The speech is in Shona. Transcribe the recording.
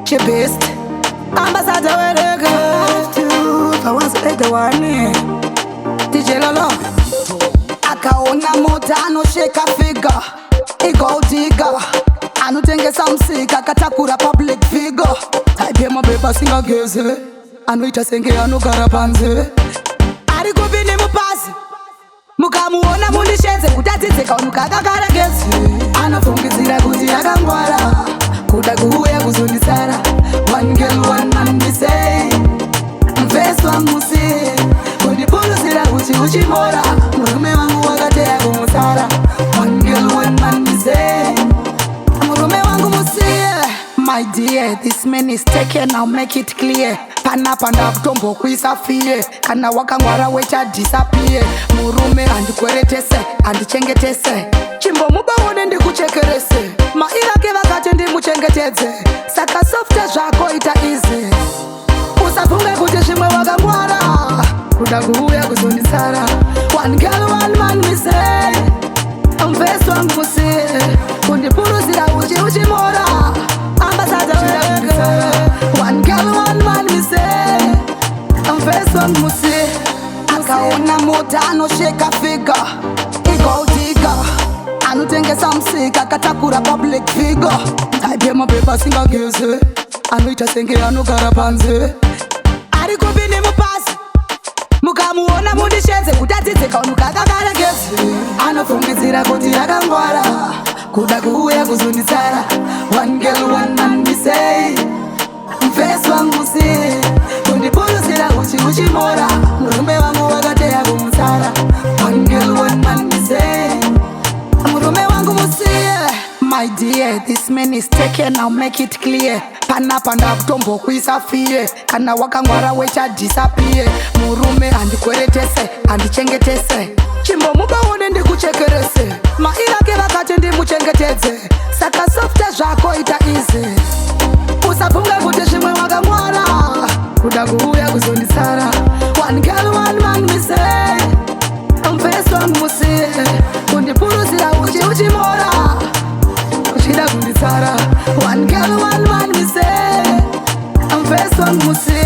Chibist Ambassador Werega Kawansu ete wani DJ Lolo Akaona mota anosheka figa Igo diga Anutengesa msika katakura public figure Type mabeba singa geze Anuita senge anugara panze Ari kubini mupasi Mukamuona mundisheze kutatizeka unukakakara geze Anafungizira kuti yakangwara Kuda kuhuya kuzundisara One girl one man me say Mfesu wa musi Kundipuluzira kuti uchimora Murume wangu wakatea kumusara One girl one man me say Murume wangu musi My dear, this man is taken, now make it clear Pana panda kutombo kuisafie Kana wakangwara wecha disappear Murume andikweretese, andichengetese Chimbo mubaone ndikuchekerese Mairake vakati ndimuchengetedze Saka softa zvako ita easy Usafunge kuti zvimwe wakangwara Kuda kuuya kuzondisara One girl one man me say Mfesu wangu musi Kundipuluzira uchimora Ambassador One girl one man me say Mfesu wangu musi Akaona mota anosheka figa Igo diga Anutengesa msika katakura public figure Type mabeba singa geze Anuita senge anugara panze Ari kubini mupasi Mukamuona mundisheze kutatizeka unukakakara geze Anafungizira kuti yakangwara Kuda kuhuya kuzundisara One girl one man me say Mfesu wangu musi Kundipuluzira uchimora Murume wangu wakatea kumusara One girl one man me say Murume wangu musi My dear, this man is taken, now make it clear Pana panda kutombo kuisafie Kana wakangwara wecha disappear Murume andikweretese, andichengetese Chimbo mubaone ndikuchekerese Mairake vakati ndimuchengetedze Saka softa zvako ita easy Usafunge kuti zvimwe wakangwara Kuda kuuya kuzondisara One girl one man me say Mfesu wangu musi Kundipuluzira uchimora Uchida kundisara One girl one man me say Mfesu wangu musi